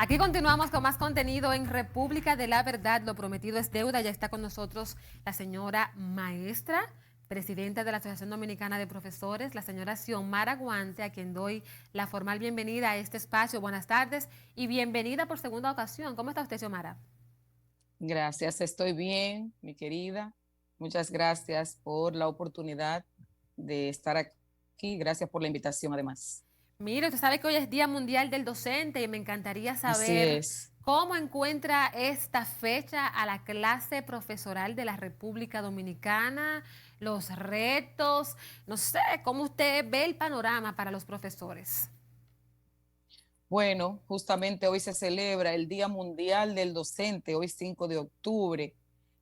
Aquí continuamos con más contenido en República de la Verdad. Lo prometido es deuda. Ya está con nosotros la señora maestra, presidenta de la Asociación Dominicana de Profesores, la señora Xiomara Guante, a quien doy la formal bienvenida a este espacio. Buenas tardes y bienvenida por segunda ocasión. ¿Cómo está usted, Xiomara? Gracias, estoy bien, mi querida. Muchas gracias por la oportunidad de estar aquí. Gracias por la invitación, además. Mire, usted sabe que hoy es Día Mundial del Docente y me encantaría Así saber es. cómo encuentra esta fecha a la clase profesoral de la República Dominicana, los retos, no sé, cómo usted ve el panorama para los profesores. Bueno, justamente hoy se celebra el Día Mundial del Docente, hoy 5 de octubre.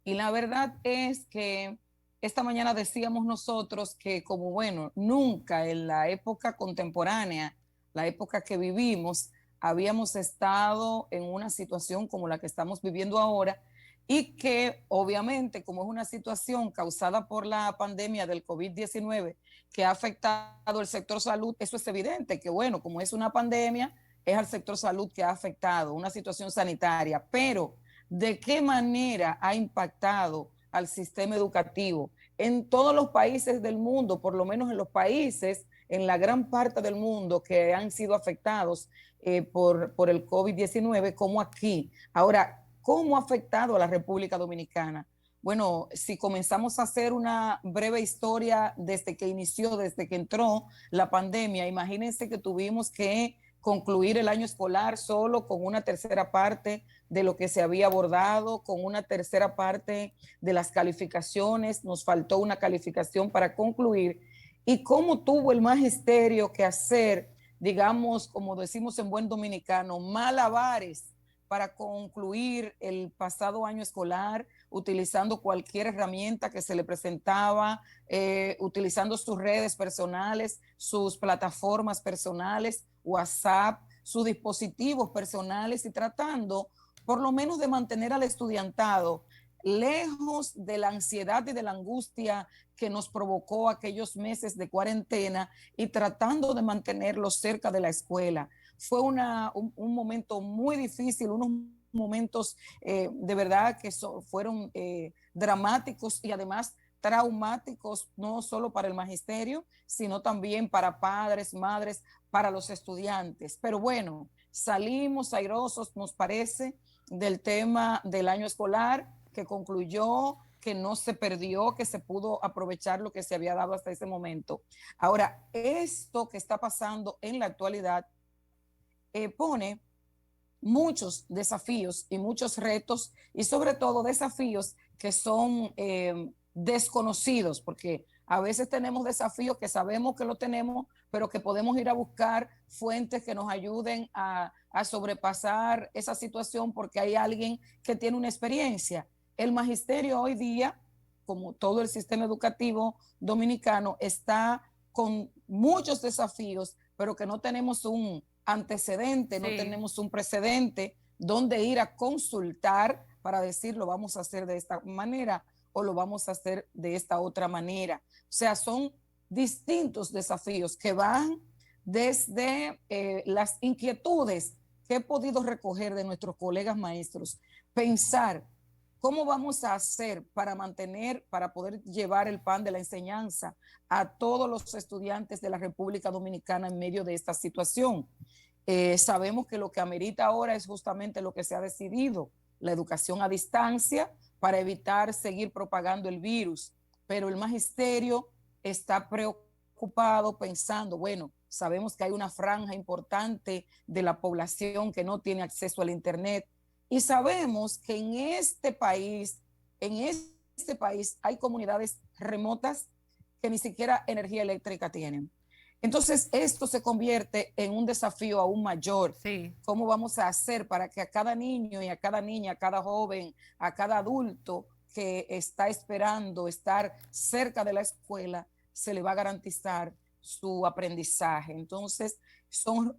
Y la verdad es que esta mañana decíamos nosotros que como bueno, nunca en la época contemporánea, la época que vivimos, habíamos estado en una situación como la que estamos viviendo ahora y que obviamente como es una situación causada por la pandemia del COVID-19 que ha afectado el sector salud, eso es evidente que bueno, como es una pandemia, es al sector salud que ha afectado, una situación sanitaria, pero ¿de qué manera ha impactado al sistema educativo? En todos los países del mundo, por lo menos en los países, en la gran parte del mundo que han sido afectados por el COVID-19, como aquí. Ahora, ¿cómo ha afectado a la República Dominicana? Bueno, si comenzamos a hacer una breve historia desde que inició, desde que entró la pandemia, imagínense que tuvimos que concluir el año escolar solo con una tercera parte de lo que se había abordado, con una tercera parte de las calificaciones, nos faltó una calificación para concluir, y cómo tuvo el magisterio que hacer, digamos, como decimos en buen dominicano, malabares para concluir el pasado año escolar, utilizando cualquier herramienta que se le presentaba, utilizando sus redes personales, sus plataformas personales, WhatsApp, sus dispositivos personales y tratando por lo menos de mantener al estudiantado lejos de la ansiedad y de la angustia que nos provocó aquellos meses de cuarentena y tratando de mantenerlos cerca de la escuela. Fue un momento muy difícil, unos momentos de verdad que fueron dramáticos y además traumáticos, no solo para el magisterio, sino también para padres, madres, para los estudiantes. Pero bueno, salimos airosos, nos parece, del tema del año escolar que concluyó, que no se perdió, que se pudo aprovechar lo que se había dado hasta ese momento. Ahora, esto que está pasando en la actualidad pone muchos desafíos y muchos retos y sobre todo desafíos que son desconocidos, porque a veces tenemos desafíos que sabemos que lo tenemos, pero que podemos ir a buscar fuentes que nos ayuden a sobrepasar esa situación porque hay alguien que tiene una experiencia. El magisterio hoy día, como todo el sistema educativo dominicano, está con muchos desafíos, pero que no tenemos un antecedente, no Sí. tenemos un precedente donde ir a consultar para decir lo vamos a hacer de esta manera o lo vamos a hacer de esta otra manera. O sea, son distintos desafíos que van desde las inquietudes que he podido recoger de nuestros colegas maestros, pensar cómo vamos a hacer para mantener, para poder llevar el pan de la enseñanza a todos los estudiantes de la República Dominicana en medio de esta situación. Sabemos que lo que amerita ahora es justamente lo que se ha decidido, la educación a distancia para evitar seguir propagando el virus, pero el magisterio está preocupado pensando, bueno, sabemos que hay una franja importante de la población que no tiene acceso al Internet y sabemos que en este país hay comunidades remotas que ni siquiera energía eléctrica tienen. Entonces, esto se convierte en un desafío aún mayor. Sí. ¿Cómo vamos a hacer para que a cada niño y a cada niña, a cada joven, a cada adulto que está esperando estar cerca de la escuela, se le va a garantizar su aprendizaje? Entonces, son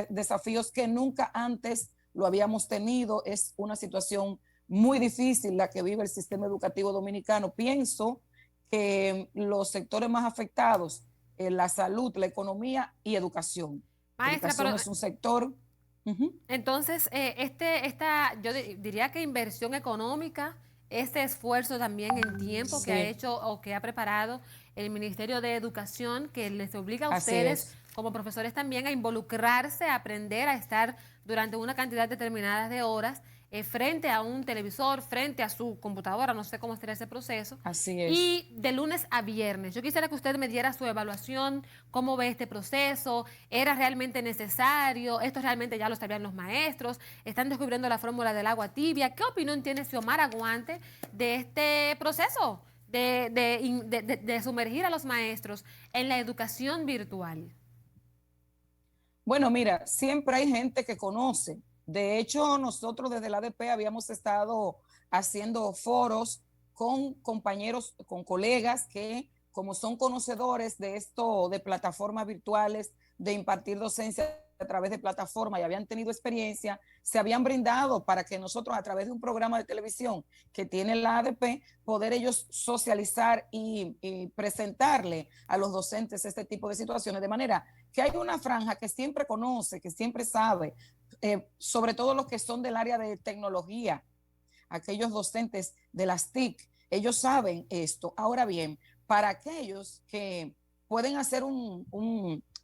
desafíos que nunca antes lo habíamos tenido. Es una situación muy difícil la que vive el sistema educativo dominicano. Pienso que los sectores más afectados, la salud, la economía y educación. Maestra, pero Educación es un sector. Ujú. Entonces, yo diría que inversión económica, este esfuerzo también en tiempo que ha Sí, hecho o que ha preparado el Ministerio de Educación, que les obliga a así ustedes es. como profesores también a involucrarse, a aprender a estar durante una cantidad determinada de horas frente a un televisor, frente a su computadora, no sé cómo será ese proceso, Así es. y de lunes a viernes. Yo quisiera que usted me diera su evaluación, cómo ve este proceso, era realmente necesario, esto realmente ya lo sabían los maestros, están descubriendo la fórmula del agua tibia. ¿Qué opinión tiene Xiomara Guante de este proceso de sumergir a los maestros en la educación virtual? Bueno, mira, siempre hay gente que conoce. De hecho, nosotros desde la ADP habíamos estado haciendo foros con compañeros, con colegas que, como son conocedores de esto, de plataformas virtuales, de impartir docencia a través de plataformas y habían tenido experiencia, se habían brindado para que nosotros a través de un programa de televisión que tiene la ADP, poder ellos socializar y presentarle a los docentes este tipo de situaciones, de manera que hay una franja que siempre conoce, que siempre sabe, sobre todo los que son del área de tecnología, aquellos docentes de las TIC, ellos saben esto. Ahora bien, para aquellos que pueden hacer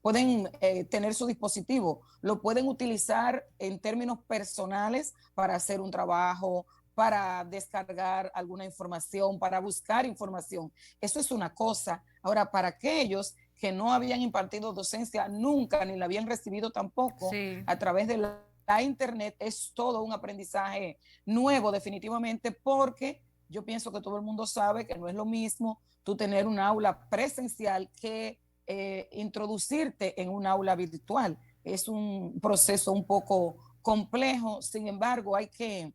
pueden tener su dispositivo, lo pueden utilizar en términos personales para hacer un trabajo, para descargar alguna información, para buscar información. Eso es una cosa. Ahora, para aquellos que no habían impartido docencia nunca, ni la habían recibido tampoco Sí. a través de la internet, es todo un aprendizaje nuevo definitivamente, porque yo pienso que todo el mundo sabe que no es lo mismo tú tener un aula presencial que introducirte en un aula virtual. Es un proceso un poco complejo, sin embargo, hay que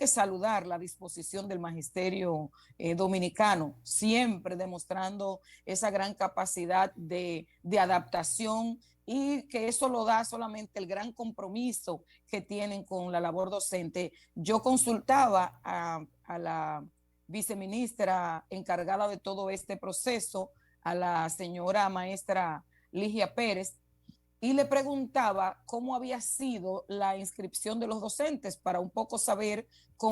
saludar la disposición del magisterio dominicano, siempre demostrando esa gran capacidad de adaptación, y que eso lo da solamente el gran compromiso que tienen con la labor docente. Yo consultaba a la viceministra encargada de todo este proceso, a la señora maestra Ligia Pérez, y le preguntaba cómo había sido la inscripción de los docentes para un poco saber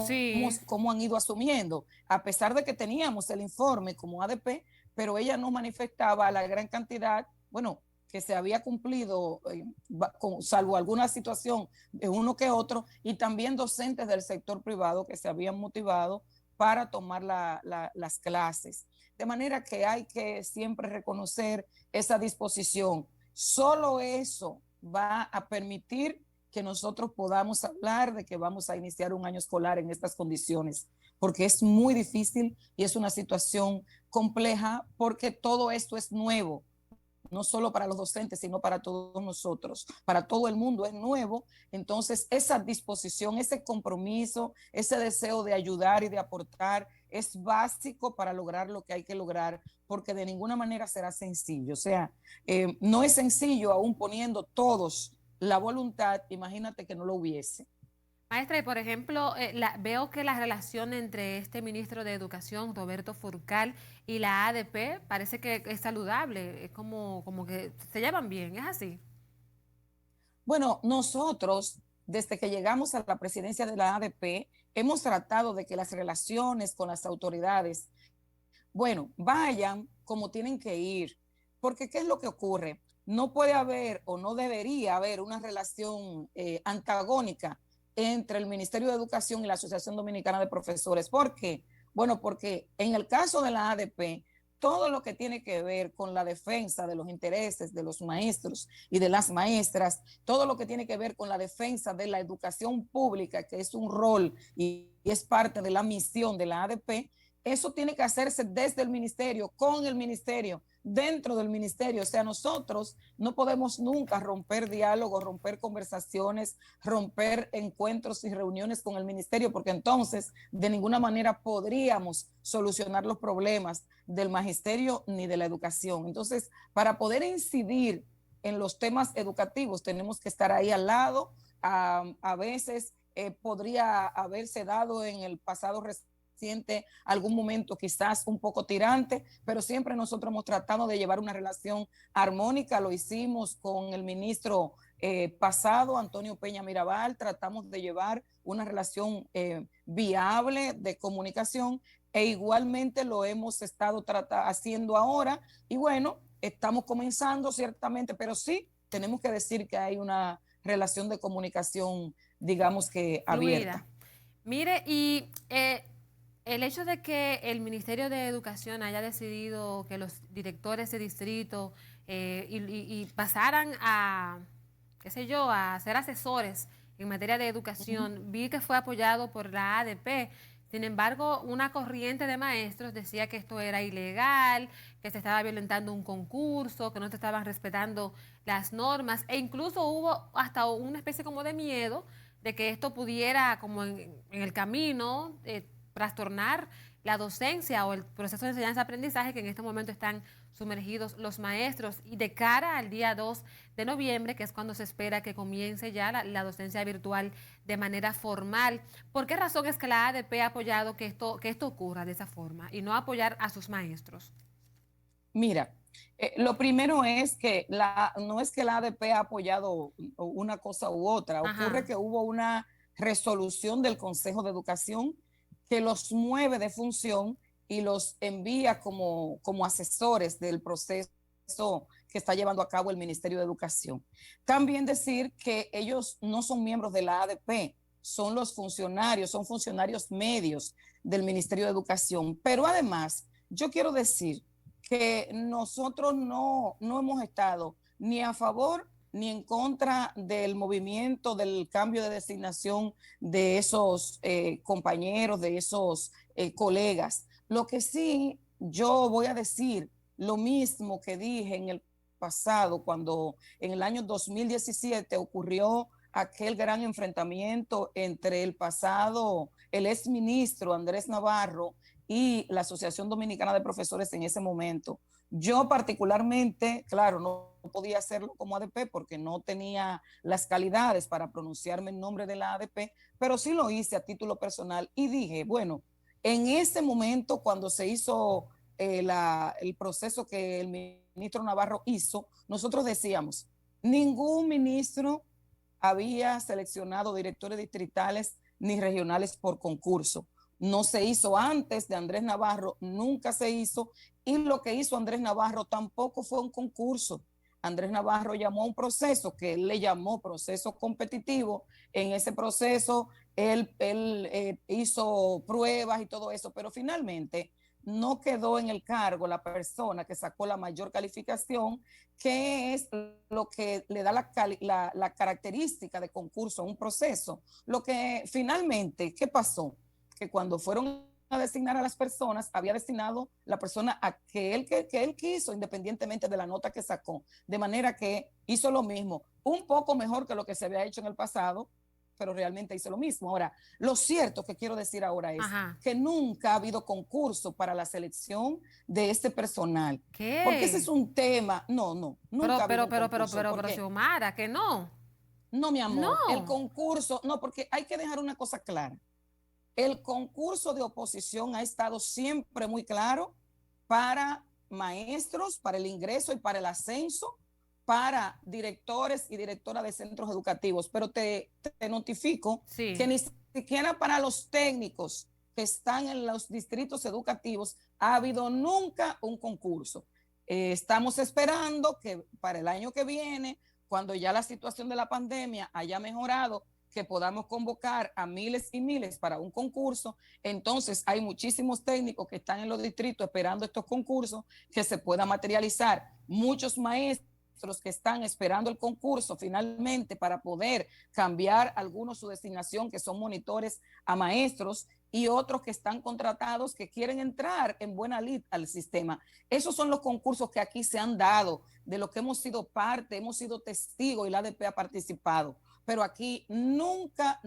Sí. cómo han ido asumiendo, a pesar de que teníamos el informe como ADP, pero ella nos manifestaba la gran cantidad, bueno, que se había cumplido, salvo alguna situación de uno que otro, y también docentes del sector privado que se habían motivado para tomar las clases. De manera que hay que siempre reconocer esa disposición. Solo eso va a permitir que nosotros podamos hablar de que vamos a iniciar un año escolar en estas condiciones, porque es muy difícil y es una situación compleja, porque todo esto es nuevo, no solo para los docentes, sino para todos nosotros, para todo el mundo es nuevo. Entonces, esa disposición, ese compromiso, ese deseo de ayudar y de aportar es básico para lograr lo que hay que lograr, porque de ninguna manera será sencillo. O sea, no es sencillo aún poniendo todos la voluntad, imagínate que no lo hubiese. Maestra, y por ejemplo, veo que la relación entre este ministro de Educación, Roberto Furcal, y la ADP parece que es saludable, es como que se llevan bien, ¿es así? Bueno, nosotros, desde que llegamos a la presidencia de la ADP, hemos tratado de que las relaciones con las autoridades, bueno, vayan como tienen que ir. Porque ¿qué es lo que ocurre? No puede haber o no debería haber una relación antagónica entre el Ministerio de Educación y la Asociación Dominicana de Profesores. ¿Por qué? Bueno, porque en el caso de la ADP, todo lo que tiene que ver con la defensa de los intereses de los maestros y de las maestras, todo lo que tiene que ver con la defensa de la educación pública, que es un rol y es parte de la misión de la ADP, eso tiene que hacerse desde el ministerio, con el ministerio, dentro del ministerio. O sea, nosotros no podemos nunca romper diálogo, romper conversaciones, romper encuentros y reuniones con el ministerio, porque entonces de ninguna manera podríamos solucionar los problemas del magisterio ni de la educación. Entonces, para poder incidir en los temas educativos, tenemos que estar ahí al lado. A veces podría haberse dado en el pasado reciente algún momento quizás un poco tirante, pero siempre nosotros hemos tratado de llevar una relación armónica. Lo hicimos con el ministro pasado, Antonio Peña Mirabal, tratamos de llevar una relación viable de comunicación e igualmente lo hemos estado haciendo ahora y bueno, estamos comenzando ciertamente, pero sí tenemos que decir que hay una relación de comunicación, digamos que Fluida. abierta. Mire, y el hecho de que el Ministerio de Educación haya decidido que los directores de distrito y pasaran a, qué sé yo, a ser asesores en materia de educación, vi que fue apoyado por la ADP. Sin embargo, una corriente de maestros decía que esto era ilegal, que se estaba violentando un concurso, que no se estaban respetando las normas e incluso hubo hasta una especie como de miedo de que esto pudiera, como en el camino, trastornar la docencia o el proceso de enseñanza-aprendizaje que en este momento están sumergidos los maestros y de cara al día 2 de noviembre, que es cuando se espera que comience ya la docencia virtual de manera formal. ¿Por qué razón es que la ADP ha apoyado que esto ocurra de esa forma y no apoyar a sus maestros? Mira, lo primero es que no es que la ADP ha apoyado una cosa u otra, ocurre Ajá. que hubo una resolución del Consejo de Educación que los mueve de función y los envía como asesores del proceso que está llevando a cabo el Ministerio de Educación. También decir que ellos no son miembros de la ADP, son los funcionarios, son funcionarios medios del Ministerio de Educación. Pero además, yo quiero decir que nosotros no hemos estado ni a favor ni en contra del movimiento del cambio de designación de esos compañeros, de esos colegas. Lo que sí yo voy a decir, lo mismo que dije en el pasado, cuando en el año 2017 ocurrió aquel gran enfrentamiento entre el pasado, el exministro Andrés Navarro y la Asociación Dominicana de Profesores en ese momento. Yo particularmente, claro, no podía hacerlo como ADP porque no tenía las calidades para pronunciarme en nombre de la ADP, pero sí lo hice a título personal y dije, bueno, en ese momento cuando se hizo el proceso que el ministro Navarro hizo, nosotros decíamos, ningún ministro había seleccionado directores distritales ni regionales por concurso. No se hizo antes de Andrés Navarro, nunca se hizo, y lo que hizo Andrés Navarro tampoco fue un concurso. Andrés Navarro llamó a un proceso que él le llamó proceso competitivo. En ese proceso él hizo pruebas y todo eso, pero finalmente no quedó en el cargo la persona que sacó la mayor calificación, que es lo que le da la característica de concurso a un proceso. Lo que finalmente, ¿qué pasó? Que cuando fueron a designar a las personas, había designado la persona a que él quiso, independientemente de la nota que sacó. De manera que hizo lo mismo, un poco mejor que lo que se había hecho en el pasado, pero realmente hizo lo mismo. Ahora, lo cierto que quiero decir ahora es Ajá. que nunca ha habido concurso para la selección de este personal. Porque ese es ¿Qué? un tema, nunca ha habido un concurso. Pero, Porque, Xiomara, que no. no, mi amor, el No. concurso, no, porque hay que dejar una cosa clara. El concurso de oposición ha estado siempre muy claro para maestros, para el ingreso y para el ascenso, para directores y directoras de centros educativos. Pero te notifico que Sí. ni siquiera para los técnicos que están en los distritos educativos ha habido nunca un concurso. Estamos esperando que para el año que viene, cuando ya la situación de la pandemia haya mejorado, que podamos convocar a miles y miles para un concurso. Entonces hay muchísimos técnicos que están en los distritos esperando estos concursos que se pueda materializar. Muchos maestros que están esperando el concurso finalmente para poder cambiar algunos su designación, que son monitores a maestros, y otros que están contratados que quieren entrar en buena lid al sistema. Esos son los concursos que aquí se han dado, de lo que hemos sido parte, hemos sido testigos y la ADP ha participado. Pero aquí nunca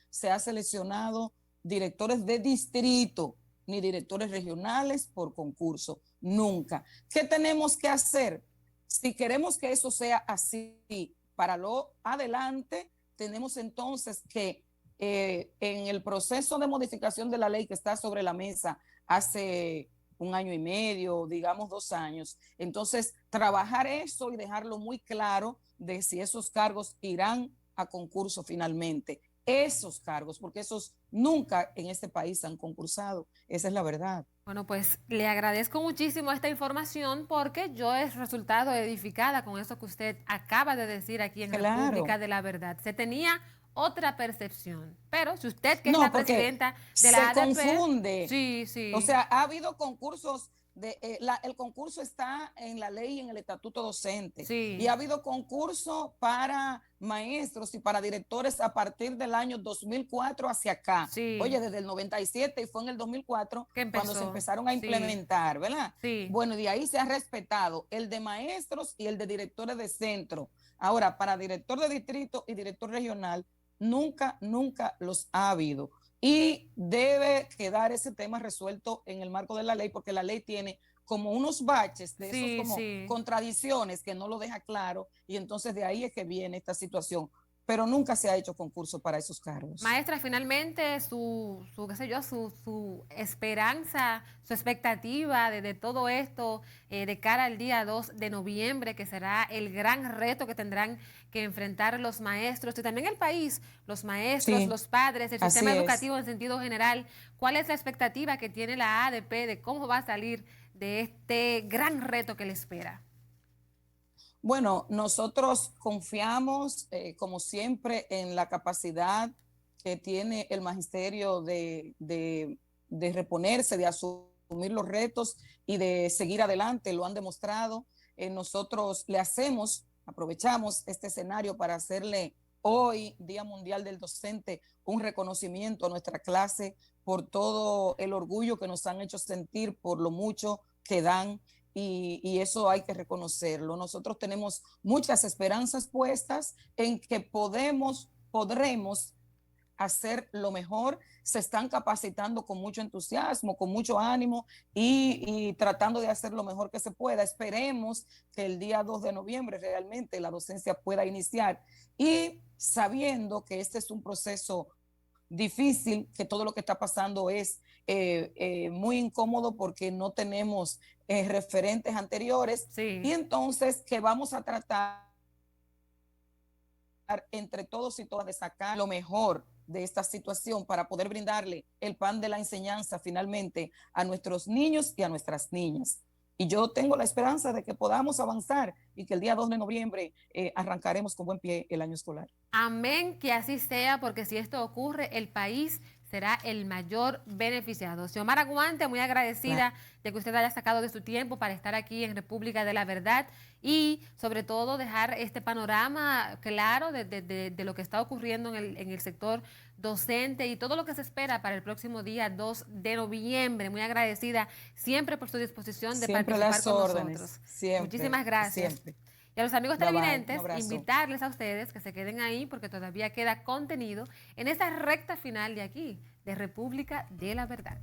se ha seleccionado directores de distrito ni directores regionales por concurso. Nunca. ¿Qué tenemos que hacer? Si queremos que eso sea así para lo adelante, tenemos entonces que en el proceso de modificación de la ley que está sobre la mesa hace un año y medio, digamos 2 años. Entonces, trabajar eso y dejarlo muy claro de si esos cargos irán a concurso finalmente. Esos cargos, porque esos nunca en este país han concursado. Esa es la verdad. Bueno, pues le agradezco muchísimo esta información porque yo he resultado edificada con eso que usted acaba de decir aquí en Claro. República de la Verdad. Se tenía otra percepción, pero si usted que es No, la porque presidenta de la se ADP, confunde. sí, O sí, sea, ha habido concursos el concurso está en la ley y en el estatuto docente. Y sí, ha habido concurso para maestros y para directores a partir del año 2004 hacia acá. sí, Oye, desde el 97 y fue en el 2004 que cuando se empezó, empezaron a sí, implementar, ¿verdad? sí. Bueno, y de ahí se ha respetado el de maestros y el de directores de centro. Ahora, para director de distrito y director regional, nunca los ha habido. Y debe quedar ese tema resuelto en el marco de la ley, porque la ley tiene como unos baches de esos Sí, como sí. contradicciones que no lo deja claro, y entonces de ahí es que viene esta situación. Pero nunca se ha hecho concurso para esos cargos. Maestra, finalmente qué sé yo, su esperanza, su expectativa de todo esto de cara al día 2 de noviembre, que será el gran reto que tendrán que enfrentar los maestros y también el país, los maestros, Sí, los padres, el así sistema es. educativo en sentido general. ¿Cuál es la expectativa que tiene la ADP de cómo va a salir de este gran reto que le espera? Bueno, nosotros confiamos, como siempre, en la capacidad que tiene el magisterio de reponerse, de asumir los retos y de seguir adelante. Lo han demostrado. Nosotros le hacemos, aprovechamos este escenario para hacerle hoy, Día Mundial del Docente, un reconocimiento a nuestra clase por todo el orgullo que nos han hecho sentir, por lo mucho que dan, y eso hay que reconocerlo. Nosotros tenemos muchas esperanzas puestas en que podremos hacer lo mejor. Se están capacitando con mucho entusiasmo, con mucho ánimo y tratando de hacer lo mejor que se pueda. Esperemos que el día 2 de noviembre realmente la docencia pueda iniciar, y sabiendo que este es un proceso difícil, que todo lo que está pasando es muy incómodo porque no tenemos referentes anteriores, y Sí. entonces que vamos a tratar entre todos y todas de sacar lo mejor de esta situación para poder brindarle el pan de la enseñanza finalmente a nuestros niños y a nuestras niñas. Y yo tengo la esperanza de que podamos avanzar y que el día 2 de noviembre arrancaremos con buen pie el año escolar. Amén, que así sea, porque si esto ocurre, el país será el mayor beneficiado. Xiomara Guante, muy Claro. agradecida de que usted haya sacado de su tiempo para estar aquí en República de la Verdad y sobre todo dejar este panorama claro de lo que está ocurriendo en el sector docente y todo lo que se espera para el próximo día 2 de noviembre. Muy agradecida siempre por su disposición de Siempre participar las con órdenes, nosotros. siempre, Muchísimas gracias. siempre. Y a los amigos Bye bye, un televidentes, abrazo. invitarles a ustedes que se queden ahí porque todavía queda contenido en esta recta final de aquí, de República de la Verdad.